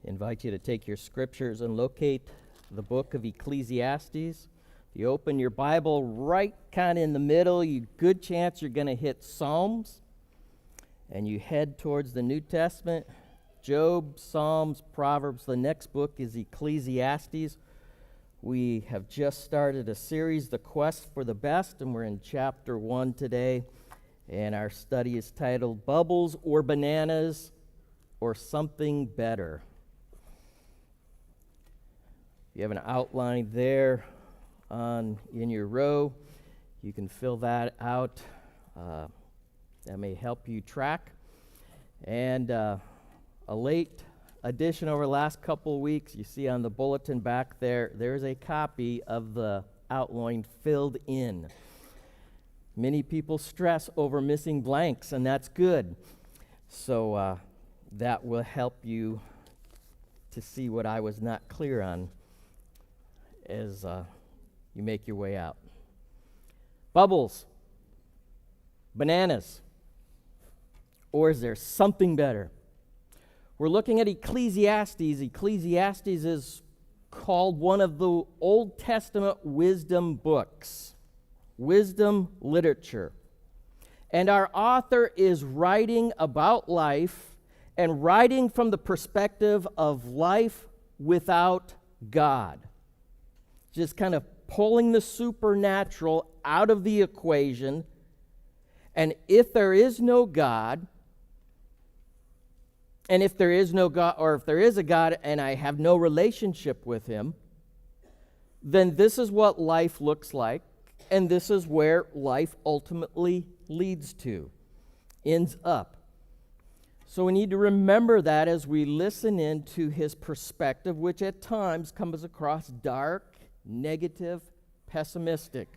Invite you to take your scriptures and locate the book of Ecclesiastes. If you open your Bible right kind of in the middle, good chance you're going to hit Psalms. And you head towards the New Testament, Job, Psalms, Proverbs. The next book is Ecclesiastes. We have just started a series, The Quest for the Best, and we're in chapter 1 today. And our study is titled Bubbles or Bananas or Something Better. You have an outline there in your row. You can fill that out. That may help you track. And a late addition over the last couple of weeks, you see on the bulletin back there, there's a copy of the outline filled in. Many people stress over missing blanks, and that's good. So that will help you to see what I was not clear on as you make your way out. Bubbles, bananas, or is there something better? We're looking at Ecclesiastes. Ecclesiastes is called one of the Old Testament wisdom books, wisdom literature. And our author is writing about life and writing from the perspective of life without God. Just kind of pulling the supernatural out of the equation. And if there is no God, or if there is a God and I have no relationship with him, then this is what life looks like, and this is where life ultimately leads to, ends up. So we need to remember that as we listen into his perspective, which at times comes across dark, negative, pessimistic.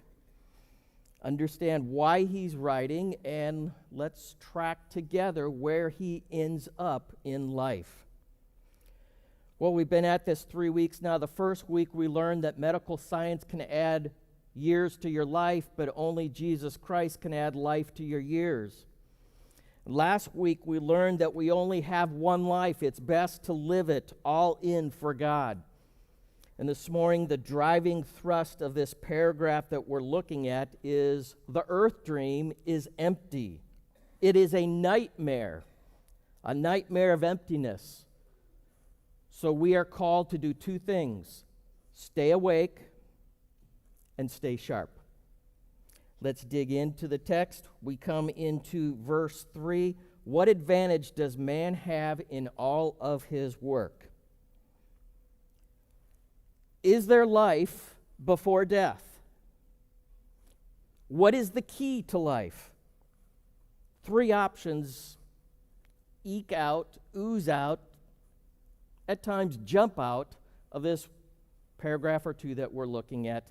Understand why he's writing, and let's track together where he ends up in life. Well, we've been at this 3 weeks now. The first week we learned that medical science can add years to your life, but only Jesus Christ can add life to your years. Last week we learned that we only have one life. It's best to live it all in for God. And this morning, the driving thrust of this paragraph that we're looking at is the earth dream is empty. It is a nightmare of emptiness. So we are called to do two things: stay awake and stay sharp. Let's dig into the text. We come into verse 3. What advantage does man have in all of his work? Is there life before death? What is the key to life? 3 options eke out, ooze out, at times jump out of this paragraph or 2 that we're looking at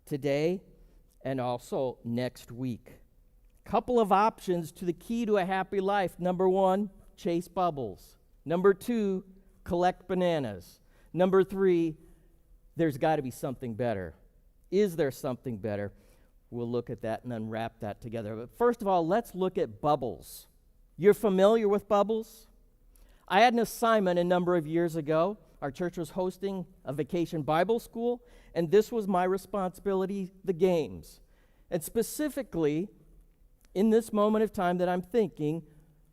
today and also next week. Couple of options to the key to a happy life. Number 1, chase bubbles. Number 2, collect bananas. Number 3, there's got to be something better. Is there something better? We'll look at that and unwrap that together. But first of all, let's look at bubbles. You're familiar with bubbles? I had an assignment a number of years ago. Our church was hosting a vacation Bible school, and this was my responsibility, the games. And specifically, in this moment of time that I'm thinking,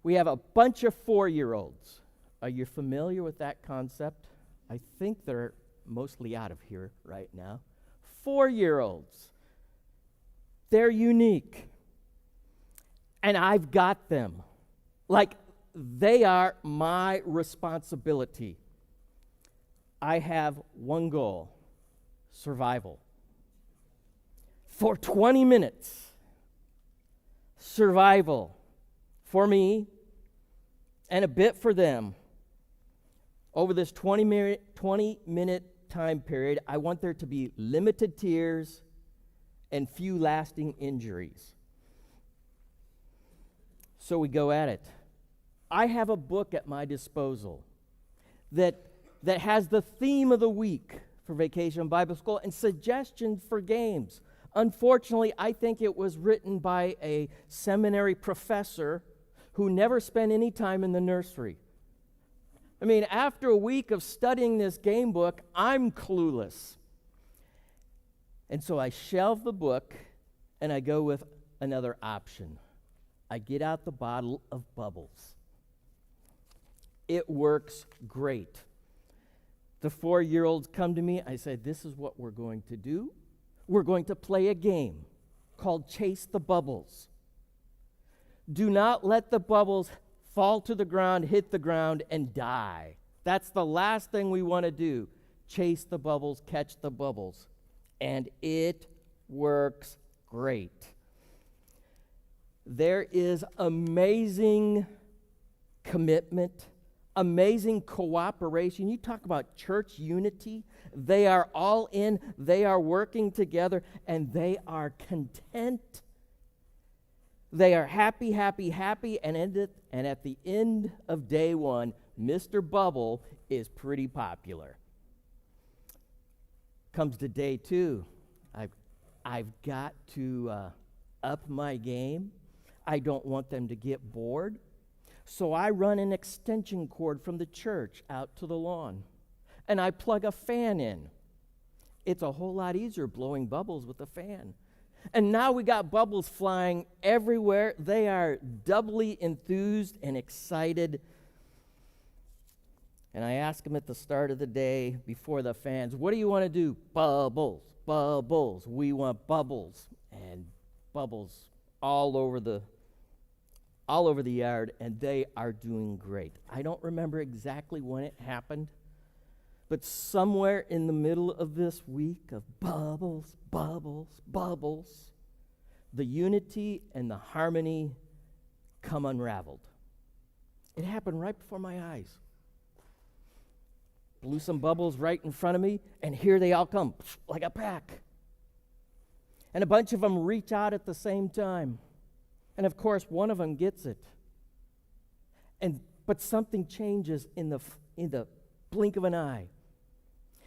we have a bunch of 4-year-olds. Are you familiar with that concept? I think they're mostly out of here right now. 4-year-olds. They're unique. And I've got them. Like, they are my responsibility. I have one goal: survival. For 20 minutes, survival for me and a bit for them. Over this 20-minute time period, I want there to be limited tears and few lasting injuries. So we go at it. I have a book at my disposal that has the theme of the week for Vacation Bible School and suggestions for games. Unfortunately, I think it was written by a seminary professor who never spent any time in the nursery. I mean, after a week of studying this game book, I'm clueless. And so I shelve the book and I go with another option. I get out the bottle of bubbles. It works great. The 4-year-olds come to me. I say, this is what we're going to do. We're going to play a game called Chase the Bubbles. Do not let the bubbles fall to the ground, hit the ground, and die. That's the last thing we want to do. Chase the bubbles, catch the bubbles. And it works great. There is amazing commitment, amazing cooperation. You talk about church unity. They are all in, they are working together, and they are content. They are happy, happy, happy, and at the end of day one, Mr. Bubble is pretty popular. Comes to day two, I've got to up my game. I don't want them to get bored. So I run an extension cord from the church out to the lawn, and I plug a fan in. It's a whole lot easier blowing bubbles with a fan. And now we got bubbles flying everywhere. They are doubly enthused and excited. And I ask them at the start of the day before the fans, what do you want to do? Bubbles, bubbles. We want bubbles. And bubbles all over the yard, and they are doing great. I don't remember exactly when it happened, but somewhere in the middle of this week of bubbles, bubbles, bubbles, the unity and the harmony come unraveled. It happened right before my eyes. Blew some bubbles right in front of me, and here they all come, like a pack. And a bunch of them reach out at the same time. And of course, one of them gets it. But something changes in the blink of an eye.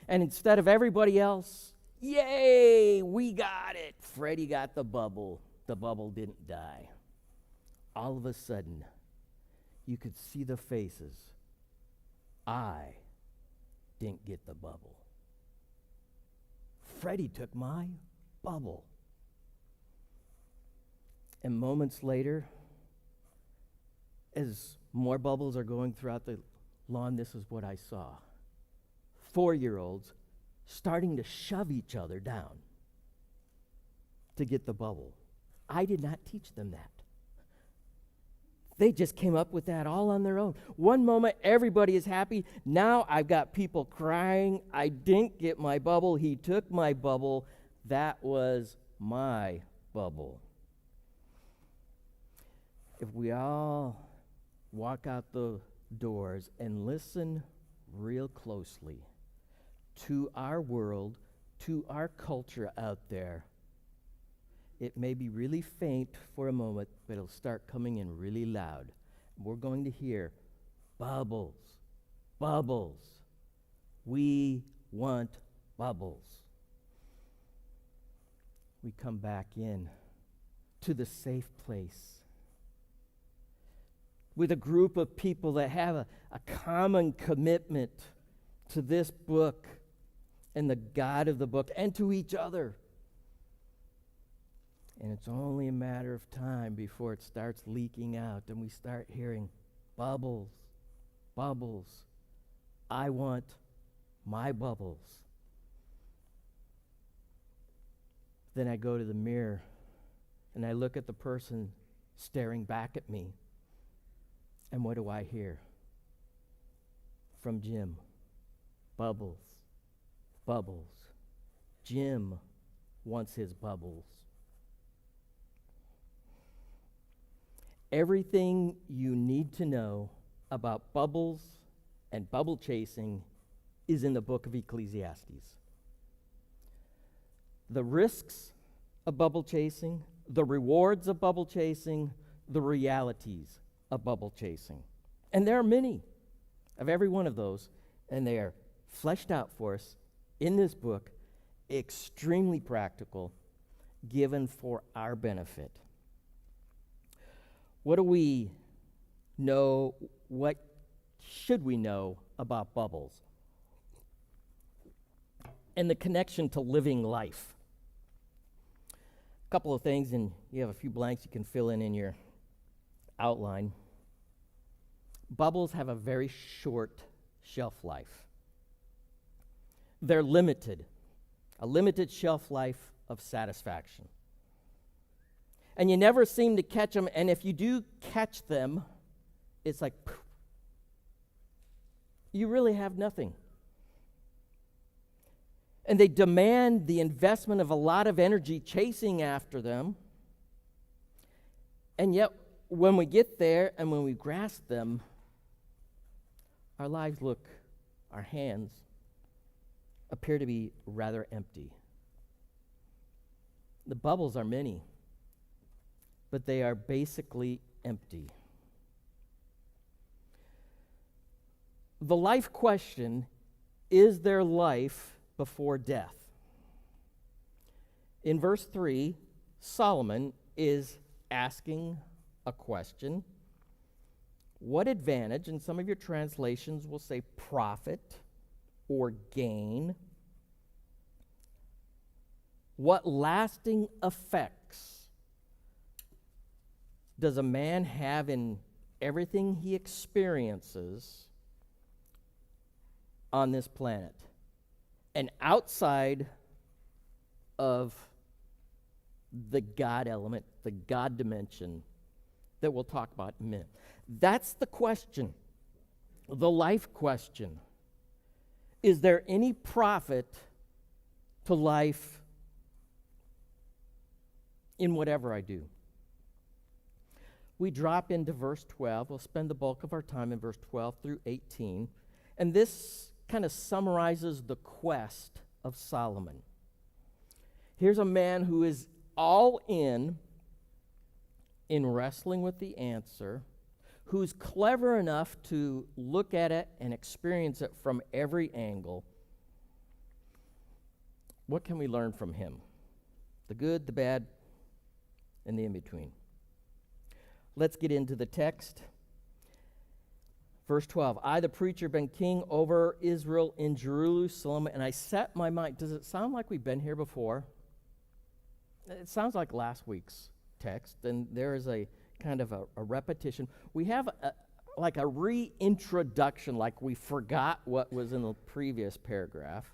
And instead of everybody else, yay, we got it. Freddie got the bubble. The bubble didn't die. All of a sudden, you could see the faces. I didn't get the bubble. Freddie took my bubble. And moments later, as more bubbles are going throughout the lawn, this is what I saw. 4-year-olds starting to shove each other down to get the bubble. I did not teach them that. They just came up with that all on their own. One moment, everybody is happy. Now I've got people crying. I didn't get my bubble. He took my bubble. That was my bubble. If we all walk out the doors and listen real closely to our world, to our culture out there, it may be really faint for a moment, but it'll start coming in really loud. We're going to hear bubbles, bubbles. We want bubbles. We come back in to the safe place with a group of people that have a common commitment to this book and the God of the book and to each other. And it's only a matter of time before it starts leaking out and we start hearing bubbles, bubbles. I want my bubbles. Then I go to the mirror and I look at the person staring back at me. And what do I hear? From Jim. Bubbles, bubbles. Jim wants his bubbles. Everything you need to know about bubbles and bubble chasing is in the book of Ecclesiastes. The risks of bubble chasing, the rewards of bubble chasing, the realities of bubble chasing. And there are many of every one of those, and they are fleshed out for us in this book, extremely practical, given for our benefit. What do we know? What should we know about bubbles and the connection to living life. A couple of things, and you have a few blanks you can fill in your outline. Bubbles have a very short shelf life. They're limited, a limited shelf life of satisfaction. And you never seem to catch them, and if you do catch them, it's like, poof, you really have nothing. And they demand the investment of a lot of energy chasing after them. And yet, when we get there and when we grasp them, our lives look, our hands appear to be rather empty. The bubbles are many, but they are basically empty. The life question, is there life before death? In verse 3, Solomon is asking a question. What advantage, and some of your translations will say profit or gain, what lasting effects does a man have in everything he experiences on this planet and outside of the God element, the God dimension that we'll talk about in a minute? That's the question, the life question. Is there any profit to life in whatever I do? We drop into verse 12. We'll spend the bulk of our time in verse 12 through 18. And this kind of summarizes the quest of Solomon. Here's a man who is all in wrestling with the answer, who's clever enough to look at it and experience it from every angle. What can we learn from him? The good, the bad, and the in-between. Let's get into the text. Verse 12, I, the preacher, been king over Israel in Jerusalem, and I set my mind. Does it sound like we've been here before? It sounds like last week's text, and there is a kind of a repetition. We have like a reintroduction, like we forgot what was in the previous paragraph.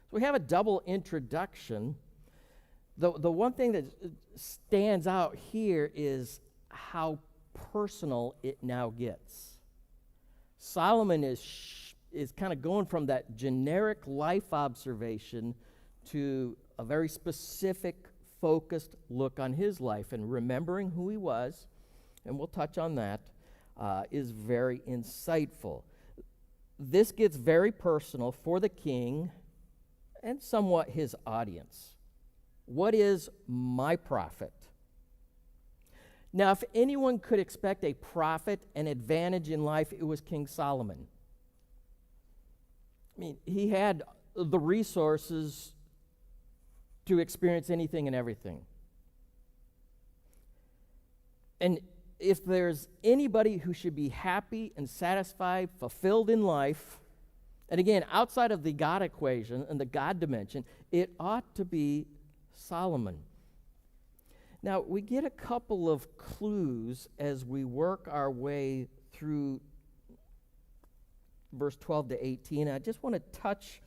So we have a double introduction. The one thing that stands out here is how personal it now gets. Solomon is kind of going from that generic life observation to a very specific, focused look on his life, and remembering who he was, and we'll touch on that, is very insightful. This gets very personal for the king and somewhat his audience. What is my profit? Now, if anyone could expect a profit and advantage in life, it was King Solomon. I mean, he had the resources to experience anything and everything. And if there's anybody who should be happy and satisfied, fulfilled in life, and again, outside of the God equation and the God dimension, it ought to be Solomon. Now, we get a couple of clues as we work our way through verse 12 to 18. I just want to touch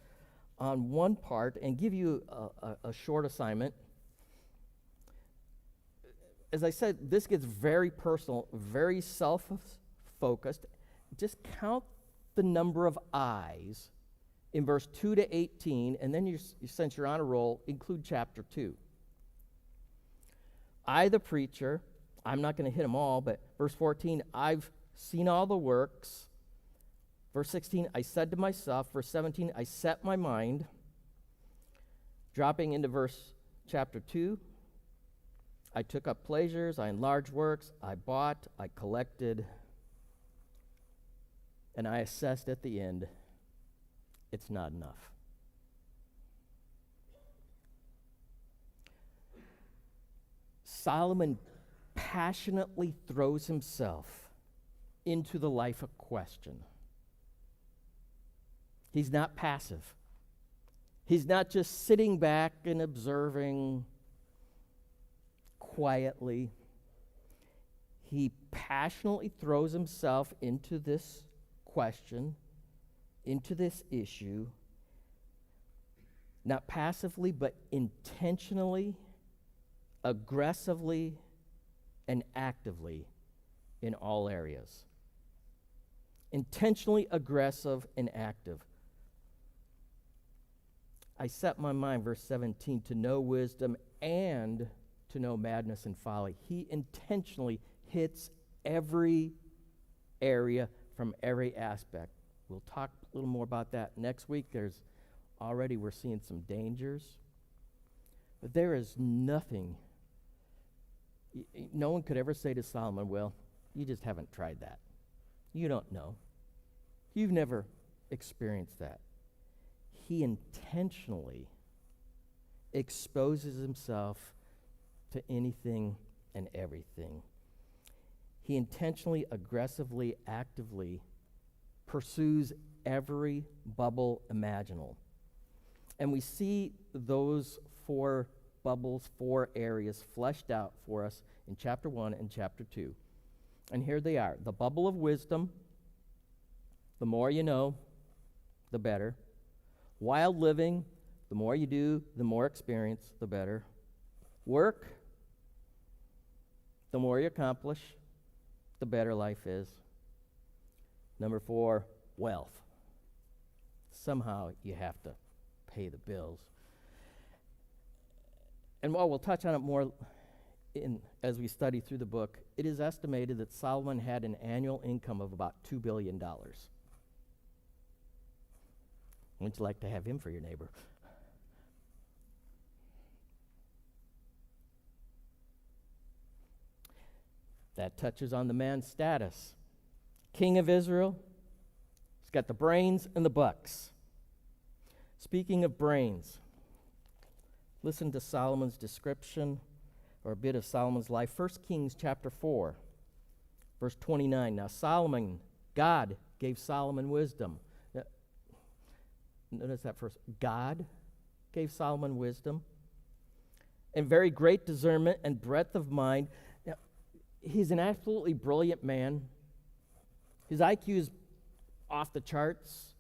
on one part and give you a short assignment. As I said, this gets very personal, very self-focused. Just count the number of I's in verse 2 to 18, and then since you're on a roll, include chapter 2. I, the preacher, I'm not going to hit them all, but verse 14, I've seen all the works. Verse 16, I said to myself. Verse 17, I set my mind. Dropping into verse chapter 2, I took up pleasures, I enlarged works, I bought, I collected, and I assessed at the end, it's not enough. Solomon passionately throws himself into the life of question. He's not passive. He's not just sitting back and observing quietly. He passionately throws himself into this question, into this issue, not passively, but intentionally, aggressively, and actively in all areas. Intentionally aggressive and active. I set my mind, verse 17, to know wisdom and to know madness and folly. He intentionally hits every area from every aspect. We'll talk a little more about that next week. We're seeing some dangers. But there is nothing, no one could ever say to Solomon, well, you just haven't tried that. You don't know. You've never experienced that. He intentionally exposes himself to anything and everything. He intentionally, aggressively, actively pursues every bubble imaginable. And we see those 4 bubbles, 4 areas fleshed out for us in chapter 1 and chapter 2. And here they are. The bubble of wisdom, the more you know, the better. Wild living, the more you do, the more experience, the better. Work, the more you accomplish, the better life is. Number 4, wealth. Somehow you have to pay the bills. And while we'll touch on it more as we study through the book, it is estimated that Solomon had an annual income of about $2 billion. Wouldn't you like to have him for your neighbor? That touches on the man's status. King of Israel, he's got the brains and the bucks. Speaking of brains, listen to Solomon's description, or a bit of Solomon's life. 1 Kings chapter 4, verse 29. Now Solomon, God gave Solomon wisdom. Notice that first. God gave Solomon wisdom and very great discernment and breadth of mind. Now, he's an absolutely brilliant man. His IQ is off the charts,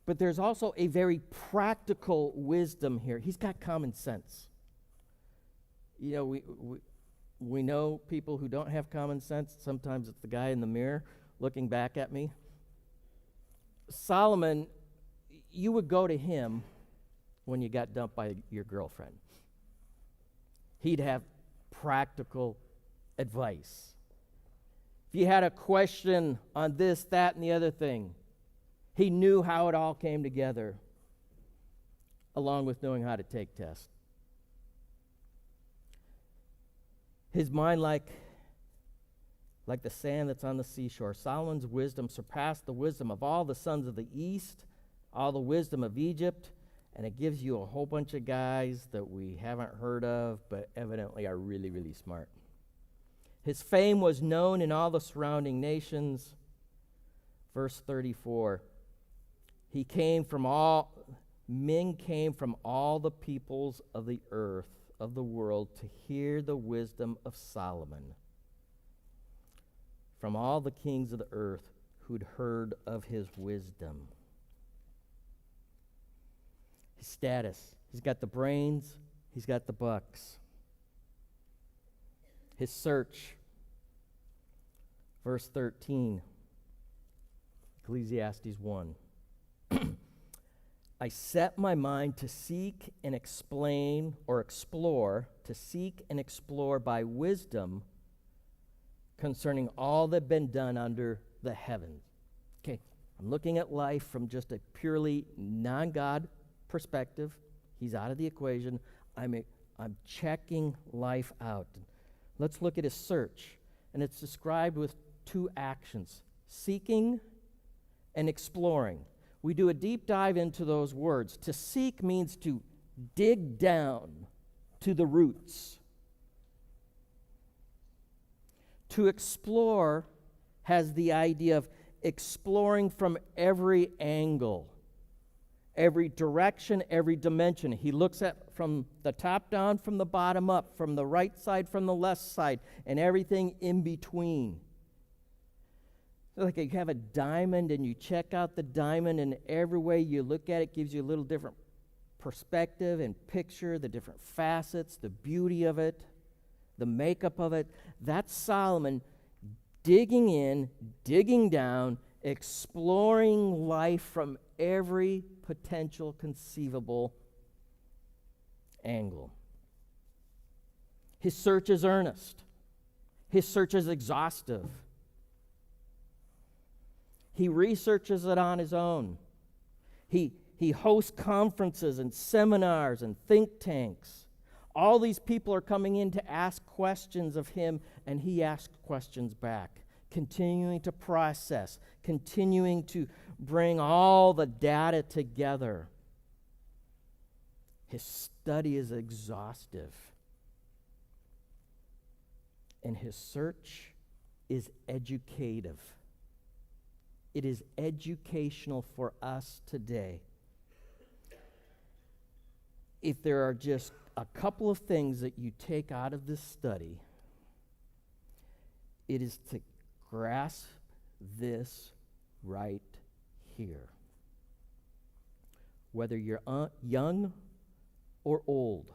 but there's also a very practical wisdom here. He's got common sense. You know, we know people who don't have common sense. Sometimes it's the guy in the mirror looking back at me. Solomon, you would go to him when you got dumped by your girlfriend. He'd have practical advice. If you had a question on this, that, and the other thing, he knew how it all came together, along with knowing how to take tests. His mind like the sand that's on the seashore. Solomon's wisdom surpassed the wisdom of all the sons of the east, all the wisdom of Egypt, and it gives you a whole bunch of guys that we haven't heard of, but evidently are really, really smart. His fame was known in all the surrounding nations. Verse 34, men came from all the peoples of the earth, of the world, to hear the wisdom of Solomon. From all the kings of the earth who'd heard of his wisdom. His status. He's got the brains. He's got the bucks. His search. Verse 13. Ecclesiastes 1. I set my mind to seek and explain or explore, to seek and explore by wisdom concerning all that been done under the heavens. Okay, I'm looking at life from just a purely non-God perspective. He's out of the equation. I'm checking life out. Let's look at his search. And it's described with 2 actions, seeking and exploring. We do a deep dive into those words. To seek means to dig down to the roots. To explore has the idea of exploring from every angle. every direction, every dimension. He looks at from the top down, from the bottom up, from the right side, from the left side, and everything in between. Like you have a diamond and you check out the diamond, and every way you look at it gives you a little different perspective and picture, the different facets, the beauty of it, the makeup of it. That's Solomon digging in, digging down, exploring life from every potential conceivable angle. His search is earnest. His search is exhaustive. He researches it on his own. He hosts conferences and seminars and think tanks. All these people are coming in to ask questions of him, and he asks questions back, continuing to process, continuing to bring all the data together. His study is exhaustive, and his search is educative. It is educational for us today. If there are just a couple of things that you take out of this study, it is to grasp this right here. Whether you're young or old,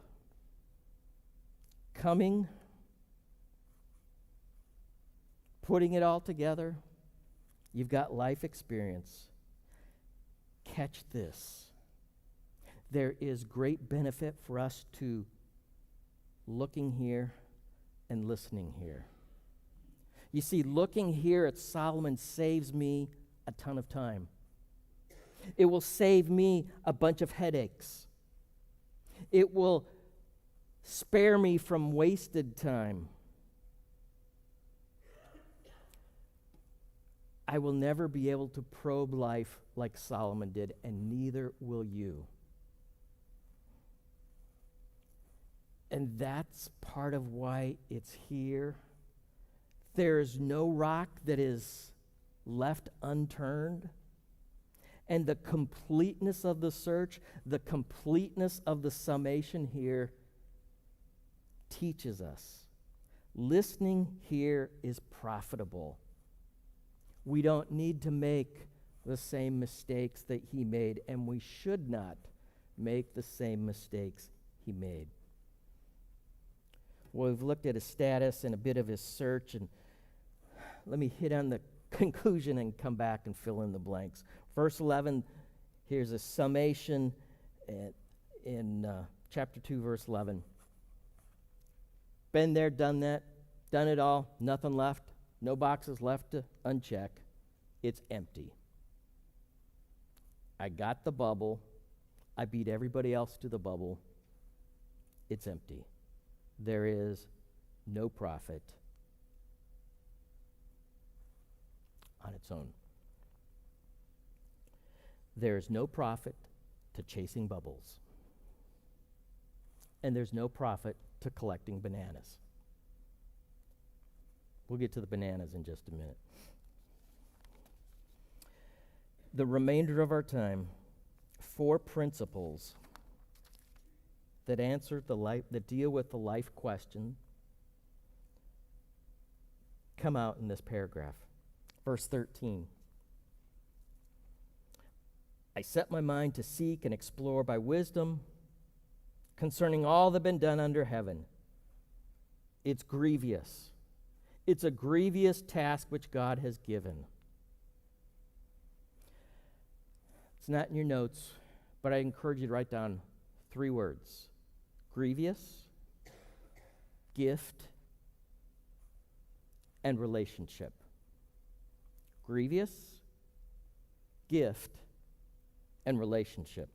coming, putting it all together, you've got life experience. Catch this. There is great benefit for us to looking here and listening here. You see, looking here at Solomon saves me a ton of time. It will save me a bunch of headaches. It will spare me from wasted time. I will never be able to probe life like Solomon did, and neither will you. And that's part of why it's here. There is no rock that is left unturned. And the completeness of the search, the completeness of the summation here teaches us. Listening here is profitable. We don't need to make the same mistakes that he made, and we should not make the same mistakes he made. Well, we've looked at his status and a bit of his search, and let me hit on the conclusion and come back and fill in the blanks. Verse 11, here's a summation in chapter 2, verse 11. Been there, done that, done it all, nothing left, no boxes left to uncheck. It's empty. I got the bubble. I beat everybody else to the bubble. It's empty. There is no profit on its own. There is no profit to chasing bubbles. And there's no profit to collecting bananas. We'll get to the bananas in just a minute. The remainder of our time, 4 principles that deal with the life question come out in this paragraph. Verse 13. I set my mind to seek and explore by wisdom concerning all that been done under heaven. It's grievous. It's a grievous task which God has given. It's not in your notes, but I encourage you to write down 3 words. Grievous, gift, and relationship. Grievous, gift, and relationship.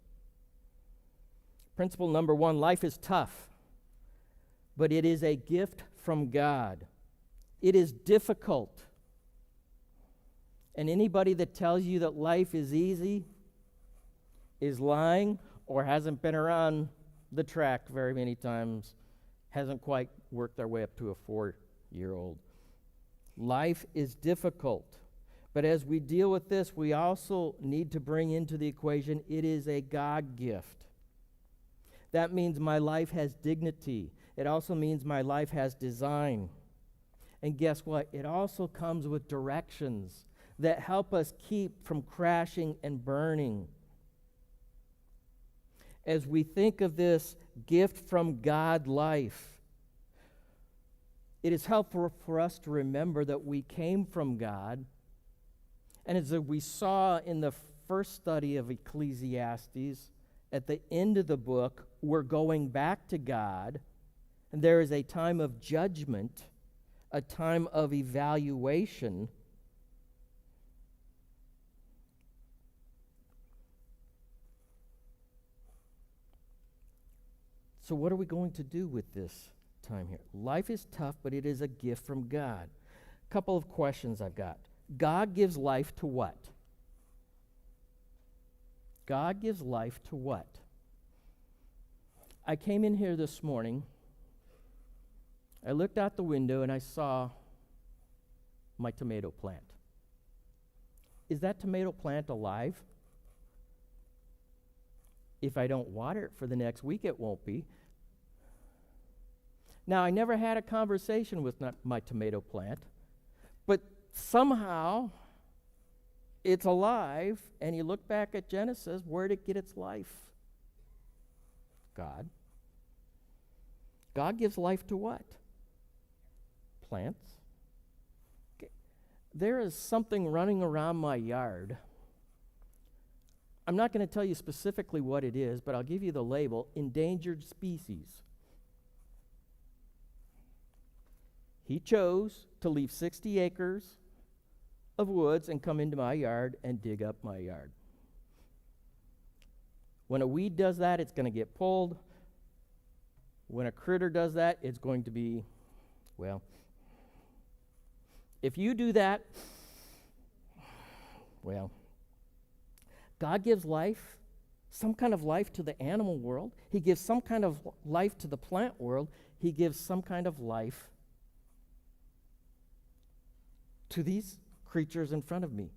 Principle number 1, life is tough, but it is a gift from God. It is difficult. And anybody that tells you that life is easy is lying or hasn't been around the track very many times, hasn't quite worked their way up to a 4-year-old. Life is difficult, But as we deal with this, we also need to bring into the equation, it is a God gift. That means my life has dignity. It also means my life has design. And guess what? It also comes with directions that help us keep from crashing and burning. As we think of this gift from God life, it is helpful for us to remember that we came from God. And as we saw in the first study of Ecclesiastes, at the end of the book, we're going back to God, and there is a time of judgment, a time of evaluation. So what are we going to do with this time here? Life is tough, but it is a gift from God. A couple of questions I've got. God gives life to what? God gives life to what? I came in here this morning. I looked out the window and I saw my tomato plant. Is that tomato plant alive? If I don't water it for the next week, it won't be. Now, I never had a conversation with my tomato plant, but somehow it's alive, and you look back at Genesis, where did it get its life? God. God gives life to what? Plants. Okay. There is something running around my yard. I'm not going to tell you specifically what it is, but I'll give you the label, endangered species. He chose to leave 60 acres of woods and come into my yard and dig up my yard. When a weed does that, it's going to get pulled. When a critter does that, it's going to be, well, if you do that, well, God gives life, some kind of life to the animal world. He gives some kind of life to the plant world. He gives some kind of life to these creatures in front of me.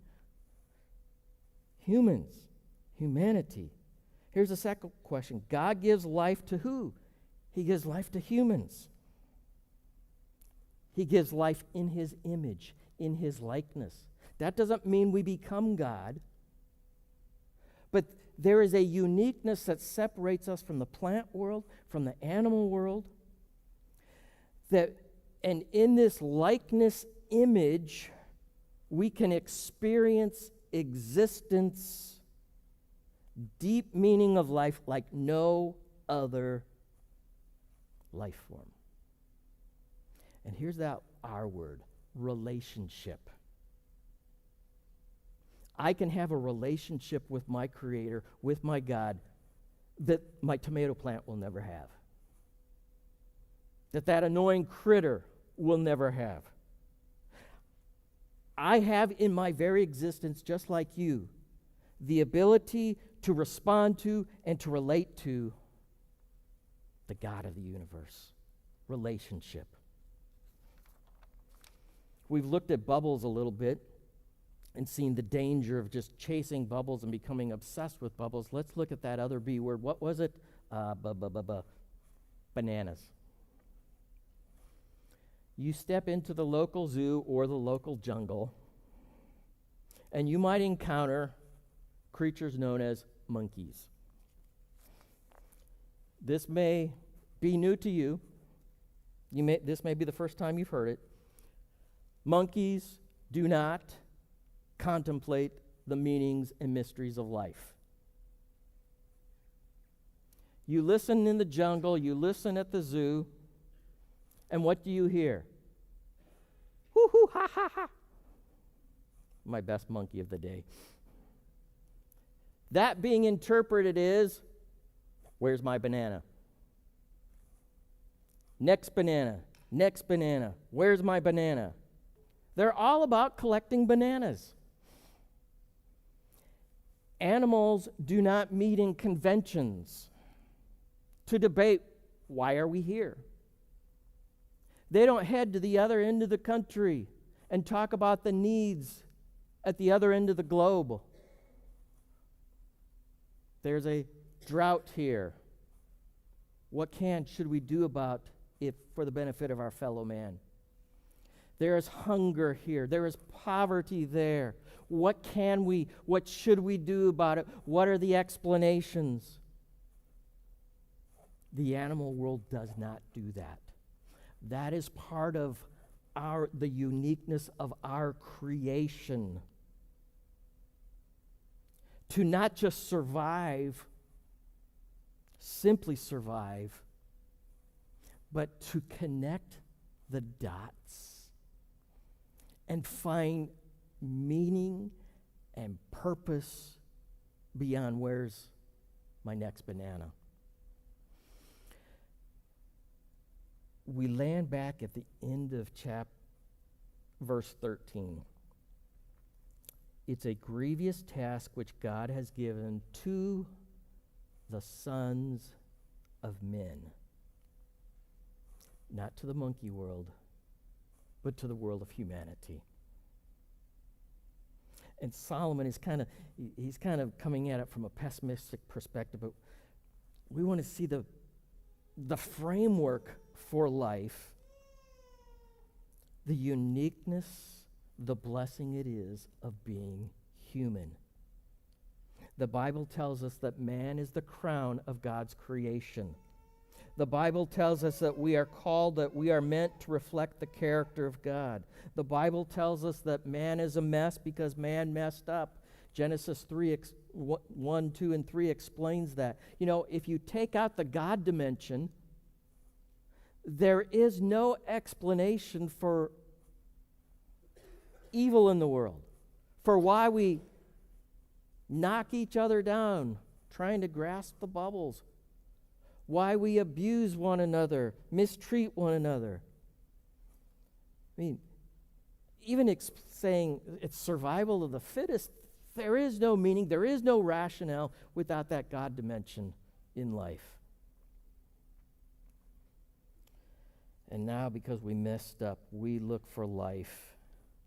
Humans, humanity. Here's the second question. God gives life to who? He gives life to humans. He gives life in his image, in his likeness. That doesn't mean we become God, but there is a uniqueness that separates us from the plant world, from the animal world. And in this likeness image, we can experience existence, deep meaning of life like no other life form. And here's that R word, relationship. I can have a relationship with my Creator, with my God, that my tomato plant will never have. That annoying critter will never have. I have in my very existence, just like you, the ability to respond to and to relate to the God of the universe. Relationship. We've looked at bubbles a little bit and seen the danger of just chasing bubbles and becoming obsessed with bubbles. Let's look at that other B word. What was it? Bananas. You step into the local zoo or the local jungle, and you might encounter creatures known as monkeys. This may be new to you. This may be the first time you've heard it. Monkeys do not contemplate the meanings and mysteries of life. You listen in the jungle, you listen at the zoo, and what do you hear? Hoo-hoo, ha, ha, ha. My best monkey of the day. That being interpreted is, where's my banana? Next banana, next banana. Where's my banana? They're all about collecting bananas. Animals do not meet in conventions to debate, why are we here? They don't head to the other end of the country and talk about the needs at the other end of the globe. There's a drought here. What should we do about it for the benefit of our fellow man? There is hunger here. There is poverty there. What should we do about it? What are the explanations? The animal world does not do that. That is part of the uniqueness of our creation. To not just survive, simply survive, but to connect the dots and find meaning and purpose beyond where's my next banana. We land back at the end of verse 13. It's a grievous task which God has given to the sons of men. Not to the monkey world, but to the world of humanity. And Solomon is he's kind of coming at it from a pessimistic perspective, but we want to see the framework for life, the uniqueness, the blessing it is of being human. The Bible tells us that man is the crown of God's creation. The Bible tells us that we are called, that we are meant to reflect the character of God. The Bible tells us that man is a mess because man messed up. Genesis 1, 2, and 3 explains that. You know, if you take out the God dimension, there is no explanation for evil in the world, for why we knock each other down trying to grasp the bubbles, why we abuse one another, mistreat one another. I mean, even saying it's survival of the fittest, there is no meaning, there is no rationale without that God dimension in life. And now, because we messed up, we look for life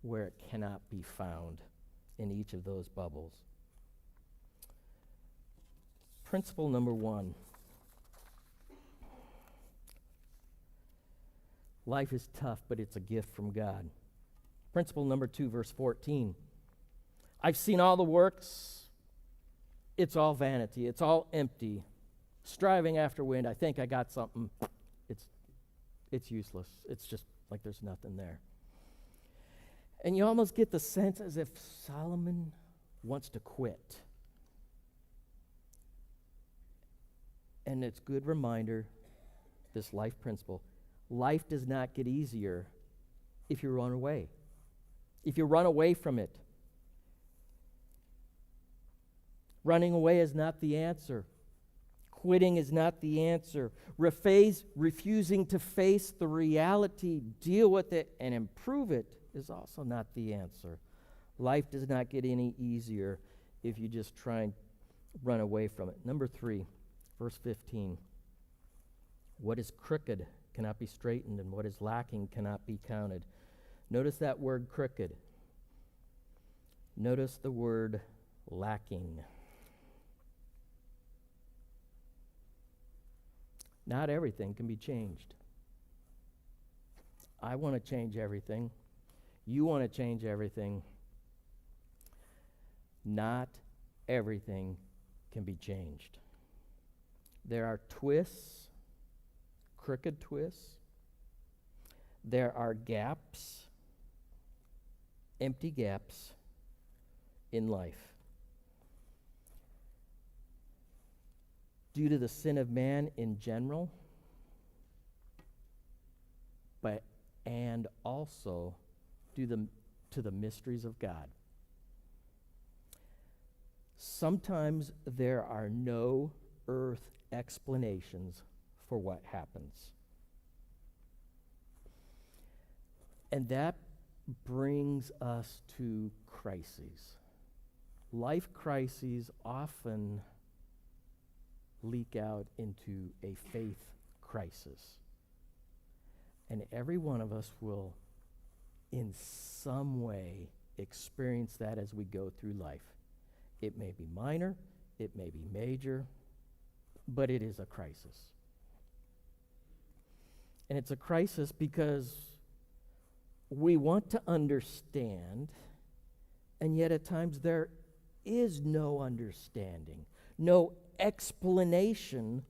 where it cannot be found in each of those bubbles. Principle number 1. Life is tough, but it's a gift from God. Principle number 2, verse 14. I've seen all the works. It's all vanity. It's all empty. Striving after wind. I think I got something. It's useless. It's just like there's nothing there. And you almost get the sense as if Solomon wants to quit. And it's a good reminder, this life principle. Life does not get easier if you run away. If you run away from it. Running away is not the answer. Quitting is not the answer. Refusing to face the reality, deal with it, and improve it is also not the answer. Life does not get any easier if you just try and run away from it. Number 3, verse 15. What is crooked cannot be straightened, and what is lacking cannot be counted. Notice that word crooked. Notice the word lacking. Not everything can be changed. I want to change everything. You want to change everything. Not everything can be changed. There are twists, crooked twists. There are gaps, empty gaps in life. Due to the sin of man in general, and also due to the mysteries of God. Sometimes there are no earth explanations for what happens. And that brings us to crises. Life crises often leak out into a faith crisis. And every one of us will, in some way, experience that as we go through life. It may be minor, it may be major, but it is a crisis. And it's a crisis because we want to understand, and yet at times there is no understanding, no explanation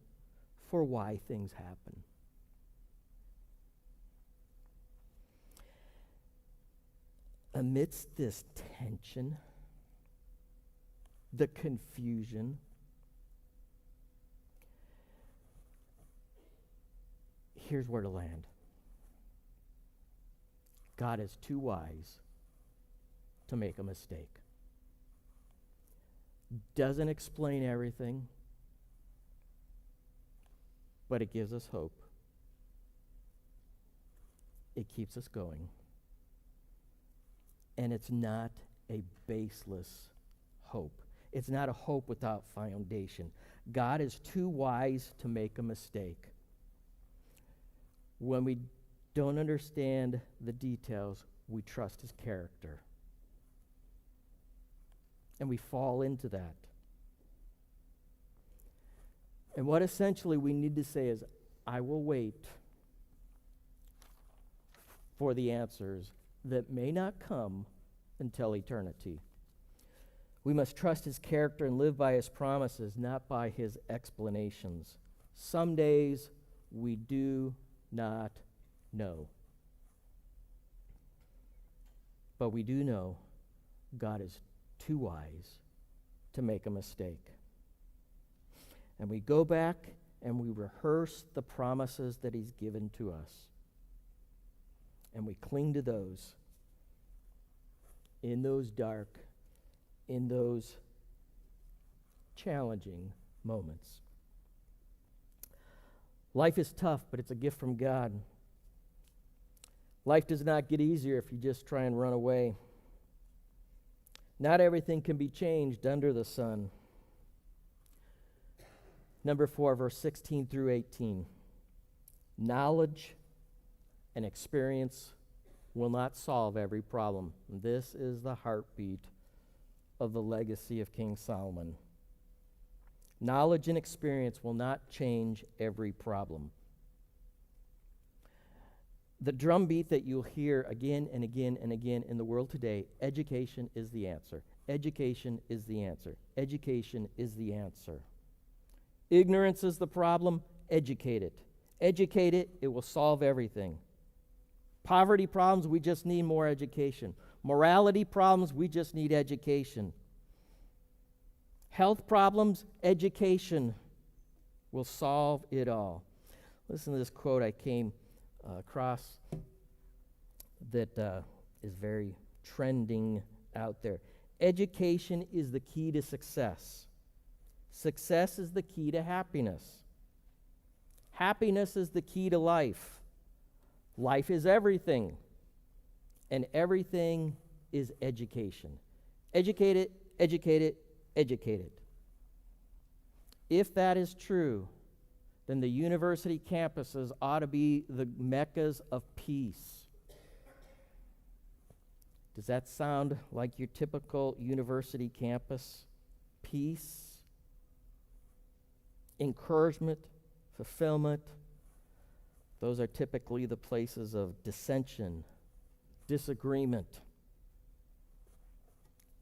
for why things happen. Amidst this tension, the confusion, here's where to land. God is too wise to make a mistake. Doesn't explain everything, but it gives us hope. It keeps us going. And it's not a baseless hope. It's not a hope without foundation. God is too wise to make a mistake. When we don't understand the details, we trust his character. And we fall into that. And what essentially we need to say is, I will wait for the answers that may not come until eternity. We must trust his character and live by his promises, not by his explanations. Some days we do not know. But we do know God is too wise to make a mistake. And we go back and we rehearse the promises that he's given to us. And we cling to those in those dark, in those challenging moments. Life is tough, but it's a gift from God. Life does not get easier if you just try and run away. Not everything can be changed under the sun. Number 4, verse 16 through 18. Knowledge and experience will not solve every problem. This is the heartbeat of the legacy of King Solomon. Knowledge and experience will not change every problem. The drumbeat that you'll hear again and again and again in the world today, education is the answer. Education is the answer. Education is the answer. Ignorance is the problem. Educate it. Educate it, it will solve everything. Poverty problems, we just need more education. Morality problems, we just need education. Health problems, education will solve it all. Listen to this quote I came across that is very trending out there. Education is the key to success. Success is the key to happiness. Happiness is the key to life. Life is everything, and everything is education. Educate it, educate it, educate it. If that is true, then the university campuses ought to be the meccas of peace. Does that sound like your typical university campus? Peace, encouragement, fulfillment. Those are typically the places of dissension, disagreement,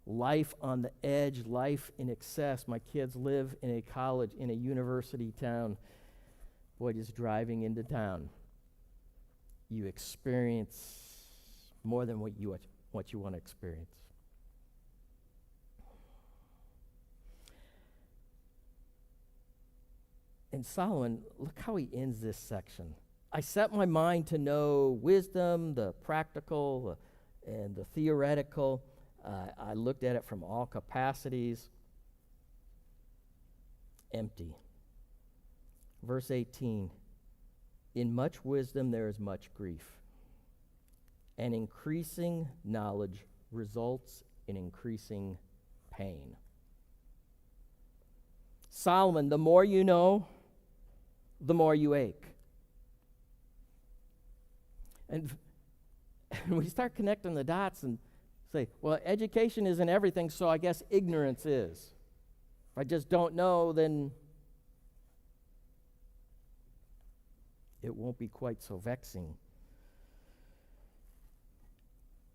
life on the edge, life in excess. My kids live in a college, in a university town. Boy, just driving into town, you experience more than what you want to experience. And Solomon, look how he ends this section. I set my mind to know wisdom, the practical and the theoretical. I looked at it from all capacities. Empty. Verse 18, in much wisdom there is much grief, and increasing knowledge results in increasing pain. Solomon, the more you know, the more you ache. And we start connecting the dots, and Say, well, education isn't everything, so I guess ignorance is. If I just don't know, then it won't be quite so vexing.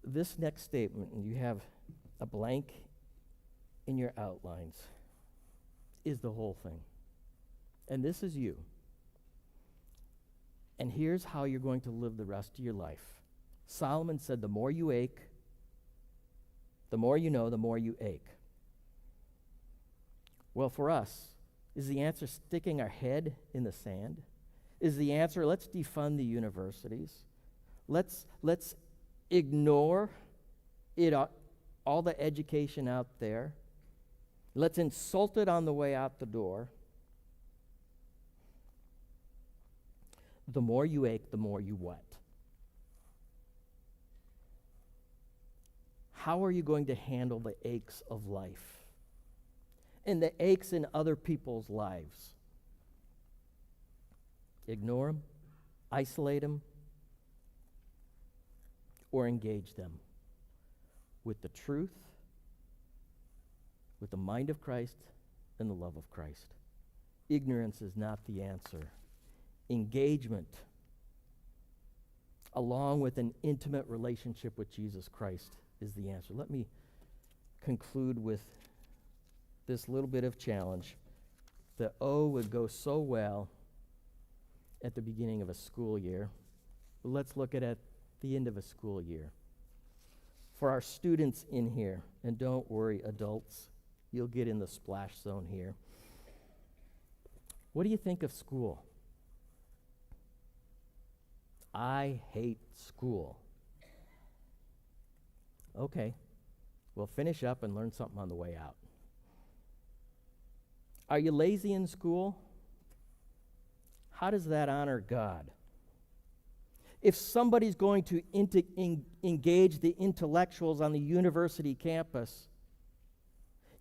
This next statement, and you have a blank in your outlines, is the whole thing. And this is you. And here's how you're going to live the rest of your life. Solomon said, the more you ache, the more you know, the more you ache. Well, for us, is the answer sticking our head in the sand? Is the answer, let's defund the universities? Let's ignore it, all the education out there. Let's insult it on the way out the door. The more you ache, the more you what? How are you going to handle the aches of life and the aches in other people's lives? Ignore them, isolate them, or engage them with the truth, with the mind of Christ and the love of Christ. Ignorance is not the answer. Engagement, along with an intimate relationship with Jesus Christ, is the answer. Let me conclude with this little bit of challenge. The O would go so well at the beginning of a school year. But let's look at the end of a school year. For our students in here, and don't worry, adults, you'll get in the splash zone here. What do you think of school? I hate school. Okay, we'll finish up and learn something on the way out. Are you lazy in school? How does that honor God? If somebody's going to engage the intellectuals on the university campus,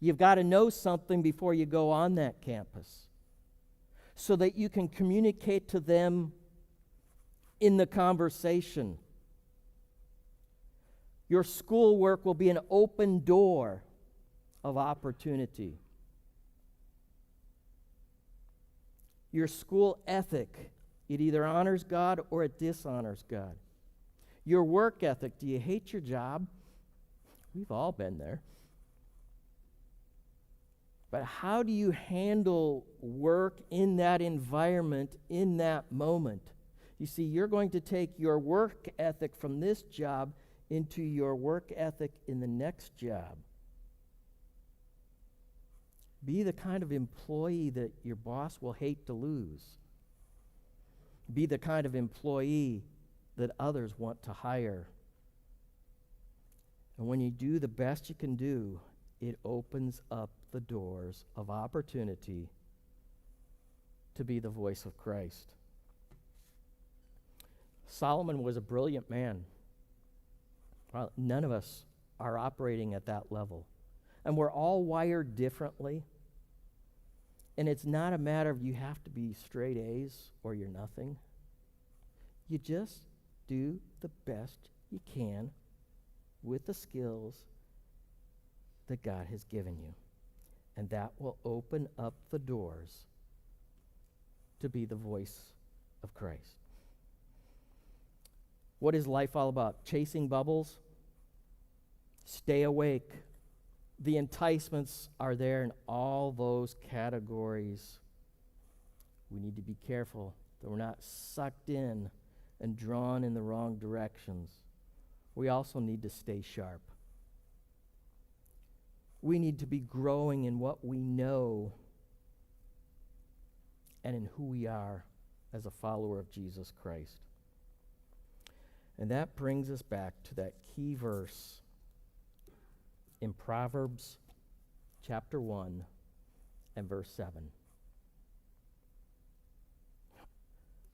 you've got to know something before you go on that campus so that you can communicate to them in the conversation. Your schoolwork will be an open door of opportunity. Your school ethic, it either honors God or it dishonors God. Your work ethic, do you hate your job? We've all been there. But how do you handle work in that environment, in that moment? You see, you're going to take your work ethic from this job into your work ethic in the next job. Be the kind of employee that your boss will hate to lose. Be the kind of employee that others want to hire. And when you do the best you can do, it opens up the doors of opportunity to be the voice of Christ. Solomon was a brilliant man. Well, none of us are operating at that level. And we're all wired differently. And it's not a matter of you have to be straight A's or you're nothing. You just do the best you can with the skills that God has given you. And that will open up the doors to be the voice of Christ. What is life all about? Chasing bubbles? Stay awake. The enticements are there in all those categories. We need to be careful that we're not sucked in and drawn in the wrong directions. We also need to stay sharp. We need to be growing in what we know and in who we are as a follower of Jesus Christ. And that brings us back to that key verse in Proverbs chapter 1 and verse 7.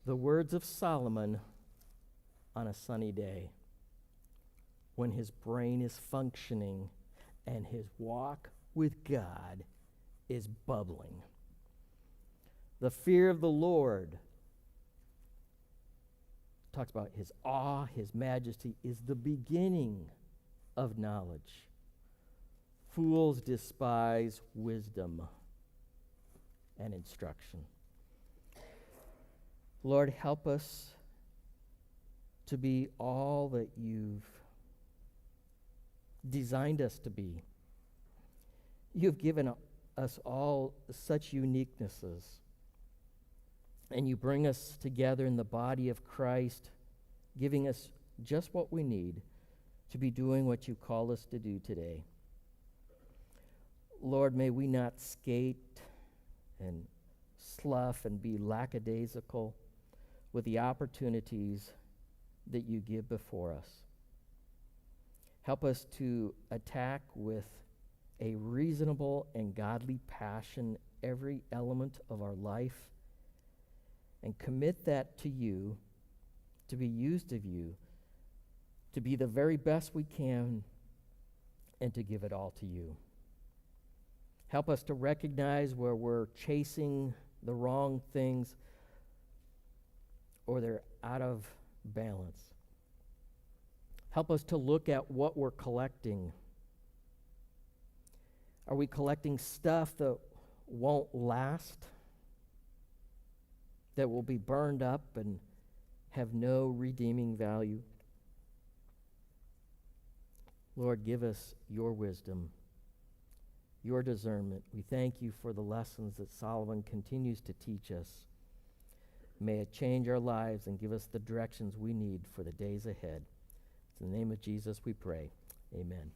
The words of Solomon on a sunny day when his brain is functioning and his walk with God is bubbling. The fear of the Lord, talks about his awe, his majesty, is the beginning of knowledge. Fools despise wisdom and instruction. Lord, help us to be all that you've designed us to be. You've given us all such uniquenesses, and you bring us together in the body of Christ, giving us just what we need to be doing what you call us to do today. Lord, may we not skate and slough and be lackadaisical with the opportunities that you give before us. Help us to attack with a reasonable and godly passion every element of our life and commit that to you, to be used of you, to be the very best we can, and to give it all to you. Help us to recognize where we're chasing the wrong things or they're out of balance. Help us to look at what we're collecting. Are we collecting stuff that won't last, that will be burned up and have no redeeming value? Lord, give us your wisdom, your discernment. We thank you for the lessons that Solomon continues to teach us. May it change our lives and give us the directions we need for the days ahead. In the name of Jesus we pray. Amen.